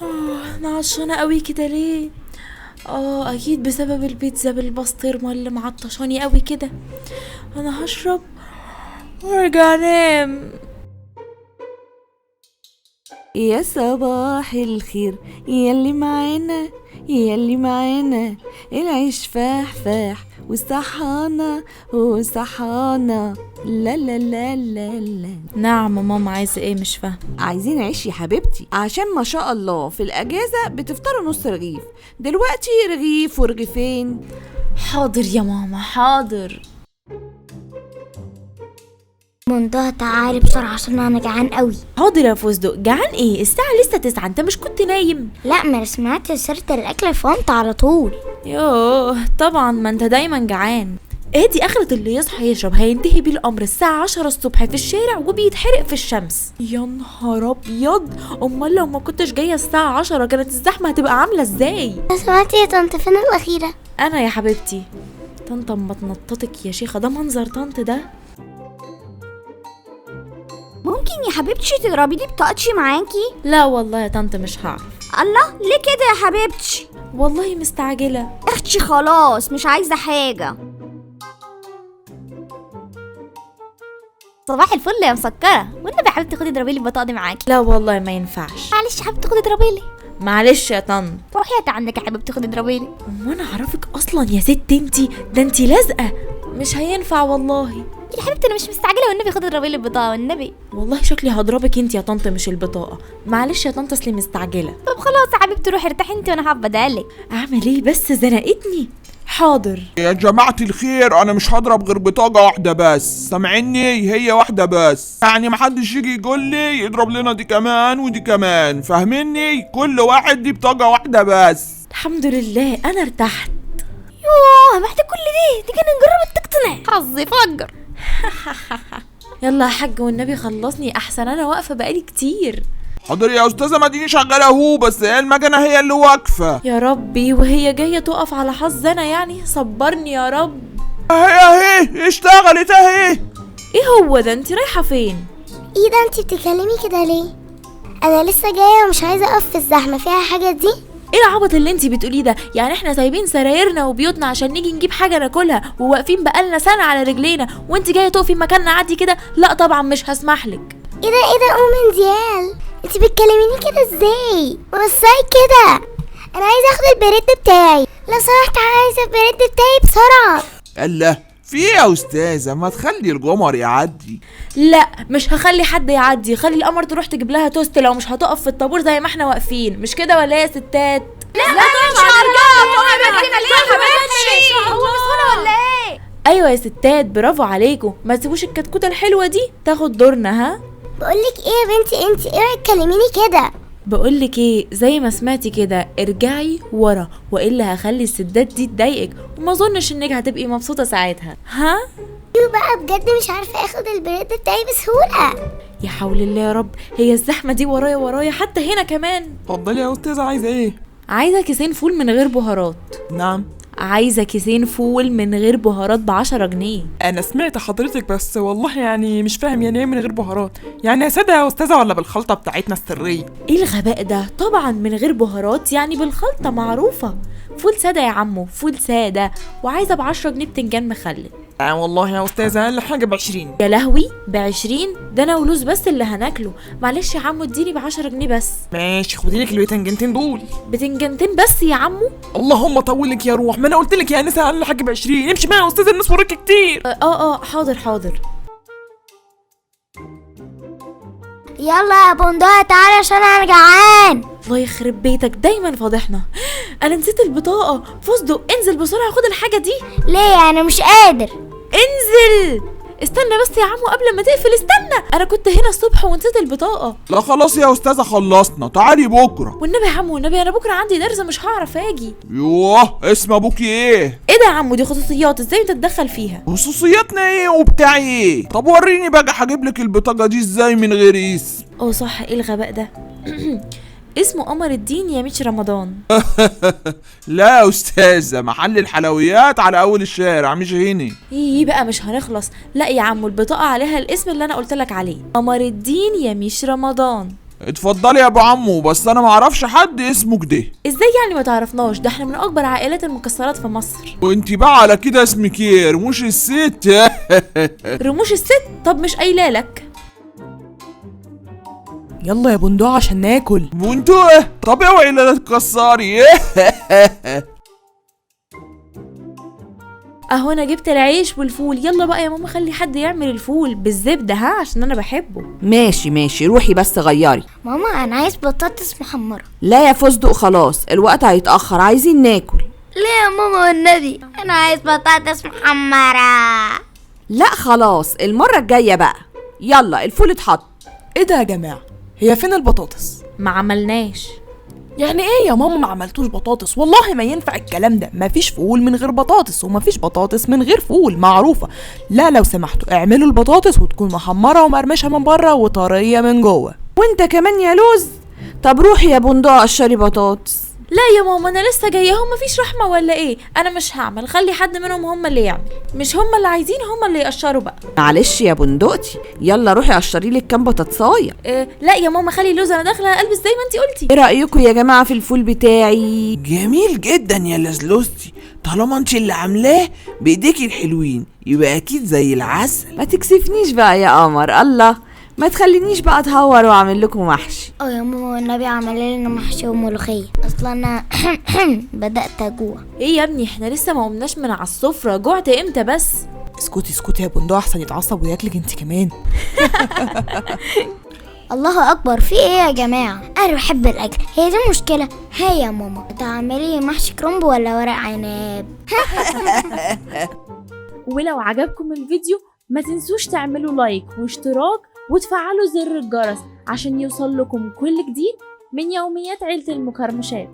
انا عطشانه قوي كده ليه؟ اكيد بسبب البيتزا بالبسطرمه اللي معطشاني قوي كده. انا هشرب وارجع انام. يا صباح الخير ياللي معانا، ياللي معانا العيش فاح والصحانة وصحانة. لا لا لا لا لا. نعم ماما، عايزه ايه؟ مش فاهمه. عايزين عيش يا حبيبتي، عشان ما شاء الله في الأجازة بتفطروا نص رغيف، دلوقتي رغيف ورغيفين. حاضر يا ماما حاضر. منتهى تعالي بسرعة عشان انا جعان قوي. حاضر يا فستق. جعان ايه؟ الساعه لسه 9، انت مش كنت نايم؟ لا، ما سمعت سيرة الاكل فقمت على طول. يوه طبعا، ما انت دايما جعان. ايه دي اخرة اللي يصحى يشرب هينتهي بيه الامر الساعة 10 الصبح في الشارع وبيتحرق في الشمس. يا نهار ابيض، امال لو ما كنتش جاية الساعة 10 كانت الزحمة هتبقى عاملة ازاي؟ لو سمعتي يا طنط فين الاخيرة؟ انا يا حبيبتي. طنط اما تنططك يا شيخة، ده منظر طنط ده. ممكن يا حبيبتي تضربي لي بطاقتي معاكي؟ لا والله يا طنط مش هعرف. الله، ليه كده يا حبيبتي؟ والله مستعجلة. اختي خلاص مش عايزة حاجة. صباح الفل يا مسكرة، والنبي يا حبيبتي خدي اضربي لي البطاقة دي معاكي. لا والله ما ينفعش. معلش يا حبيبتي خدي اضربي لي. معلش يا طنط. روحي هاتي عندك يا حبيبتي خدي اضربي لي. وانا اعرفك اصلا يا ست انتي؟ ده انتي لازقة، مش هينفع والله. يا حبيبتي انا مش مستعجلة والنبي خدي اضربي لي البطاقة والنبي. والله شكلي هضربك انت يا طنط مش البطاقه. معلش يا طنط اصلي مستعجله. طب خلاص يا حبيبتي روحي ارتاحي انت وانا هبدالك. اعمل ايه بس؟ زنقتني. حاضر يا جماعة الخير، أنا مش هضرب غير بطاقة واحدة بس، سامعيني؟ هي واحدة بس، يعني محدش يجي يقول لي يضرب لنا دي كمان ودي كمان، فاهميني؟ كل واحد دي بطاقة واحدة بس. الحمد لله انا ارتحت. يوه محتاج كل دي كده نجرب تقتنع. حظي فجر. يلا يا حاج والنبي خلصني احسن، انا واقفه بقالي كتير. حاضر يا أستاذة، ما ديني شغالة أهو، بس هي المكنة هي اللي واقفة. يا ربي، وهي جايه تقف على حظ انا يعني؟ صبرني يا رب. أهي اشتغلت أهي. ايه هو ده؟ انت رايحه فين؟ ايه ده انتي بتتكلمي كده ليه؟ انا لسه جايه ومش عايزه اقف في الزحمه، فيها حاجه دي؟ ايه العبط اللي انت بتقوليه ده؟ يعني احنا سايبين سرايرنا وبيوتنا عشان نيجي نجيب حاجه ناكلها وواقفين بقالنا سنه على رجلينا وانت جايه تقفي مكاننا عادي كده؟ لا طبعا مش هسمحلك. ايه ده ام انديال، انتي بتكلميني كده ازاي؟ وصاي كده، انا عايزه اخد البريد بتاعي لو سمحت، عايزه البريد بتاعي بسرعه. الله، في ايه يا أستاذة؟ ما تخلي القمر يعدي. لا مش هخلي حد يعدي، خلي القمر تروح تجيب لها توست لو مش هتقف في الطابور زي ما احنا واقفين، مش كده ولا ايه يا ستات؟ لا مش هو مسؤول ولا ايه؟ ايوه يا ستات، برافو عليكم، ما تسيبوش الكتكوته الحلوه دي تاخد دورنا. ها بقولك ايه يا بنتي، انتي ايه تكلميني كده؟ بقولك ايه، زي ما سمعتي كده ارجعي ورا، والا هخلي السدات دي تضايقك وما اظنش انك هتبقي مبسوطه ساعتها. ها بقى بجد مش عارفه اخد البريد بتاعي بسهوله. يا حول الله يا رب، هي الزحمه دي ورايا حتى هنا كمان. اتفضلي يا استاذه، عايزه ايه؟ عايزه كيسين فول من غير بهارات. نعم، عايزه كيسين فول من غير بهارات ب10 جنيه. انا سمعت حضرتك بس والله يعني مش فاهم يعني ايه من غير بهارات، يعني ساده يا استاذه ولا بالخلطه بتاعتنا السريه؟ ايه الغباء ده؟ طبعا من غير بهارات، يعني بالخلطه معروفه. فول ساده يا عمو، فول ساده. وعايزه ب10 جنيه بتنجان مخلل. والله يا استاذه اقل حاجه ب20. يا لهوي، ب20؟ ده انا ولوز بس اللي هناكله. معلش يا عمو اديني ب10 جنيه بس. ماشي، خدي لك البتنجنتين دول. بتنجانتين بس يا عمو؟ اللهم طولك يا روح، ما انا قلت لك يا انسه اقل حاجه ب20. امشي بقى يا استاذه، الناس وراكي كتير. حاضر. يلا يا بندقة تعالى عشان انا جعان. الله يخرب بيتك، دايما فاضحنا. انا نسيت البطاقه. فستق انزل بسرعه خد الحاجه دي. ليه؟ انا مش قادر. انزل. استنى بس يا عمو قبل ما تقفل، استنى، انا كنت هنا الصبح ونسيت البطاقه. لا خلاص يا أستاذة، خلصنا، تعالي بكرة. والنبي يا عمو والنبي، انا بكره عندي درس مش هعرف اجي. يوه، اسم ابوكي ايه؟ ايه ده يا عمو؟ دي خصوصيات، ازاي تتدخل فيها؟ خصوصياتنا ايه وبتاعي ايه؟ طب وريني بقى هجيب لك البطاقة دي ازاي من غير اسم. صح، ايه الغباء ده؟ اسمه قمر الدين يميش رمضان. لا يا أستاذة، محل الحلويات على أول الشارع مش هنا. ايه بقى مش هنخلص. لا يا عمو، البطاقة عليها الاسم اللي انا قلت لك عليه، قمر الدين يميش رمضان. اتفضلي يا ابو عمو، بس انا معرفش حد اسمه كده. ازاي يعني ما تعرفناش؟ ده احنا من اكبر عائلات المكسرات في مصر. وانتي بقى على كده اسمك ايه؟ رموش الست؟ رموش الست؟ طب مش قايله لك. يلا يا بندق عشان ناكل. وانتوا طب اوعي لا تكسري. اهو انا جبت العيش والفول. يلا بقى يا ماما خلي حد يعمل الفول بالزبده ها، عشان انا بحبه. ماشي روحي بس غيري. ماما انا عايز بطاطس محمرة. لا يا فستق خلاص الوقت هيتأخر، عايزين ناكل. ليه يا ماما والنبي؟ انا عايز بطاطس محمرة. لا خلاص المرة الجاية بقى. يلا الفول اتحط. ايه ده يا جماعة؟ هي فين البطاطس؟ ما عملناش. يعني ايه يا ماما ما عملتوش بطاطس؟ والله ما ينفع الكلام ده، مفيش فول من غير بطاطس ومفيش بطاطس من غير فول، معروفة. لا لو سمحتوا اعملوا البطاطس وتكون محمرة ومقرمشة من بره وطرية من جوه. وانت كمان يا لوز. طب روحي يا بندق قشري بطاطس. لا يا ماما انا لسه جايه، هم مفيش رحمه ولا ايه؟ انا مش هعمل، خلي حد منهم هم اللي يعمل. مش هم اللي عايزين، هم اللي يقشروا بقى. معلش يا بندقتي، يلا روحي قشري لك كام بطاطسايه. لا يا ماما خلي لوز، انا داخله البس زي ما انتي قلتي. ايه رايكم يا جماعه في الفول بتاعي؟ جميل جدا يا لزلوستي، طالما انت اللي عاملاه بايديكي الحلوين يبقى اكيد زي العسل. ما تكسفنيش بقى يا قمر، الله ما تخلينيش بقى اتهور واعمل لكم محشي. يا ماما والنبي عمل لنا محشي وملوخيه، اصلا انا بدات اجوع. ايه يا ابني احنا لسه ما قمناش من على السفره، جوعت امتى بس؟ اسكتي يا بندق احسن يتعصب وياكلك انت كمان. الله اكبر، في ايه يا جماعه؟ انا بحب الاكل، هي دي مشكله؟ هيا يا ماما تعملي محشي كرنب ولا ورق عنب؟ ولو عجبكم الفيديو ما تنسوش تعملوا لايك واشتراك وتفعلوا زر الجرس عشان يوصل لكم كل جديد من يوميات عيلة المكرمشات.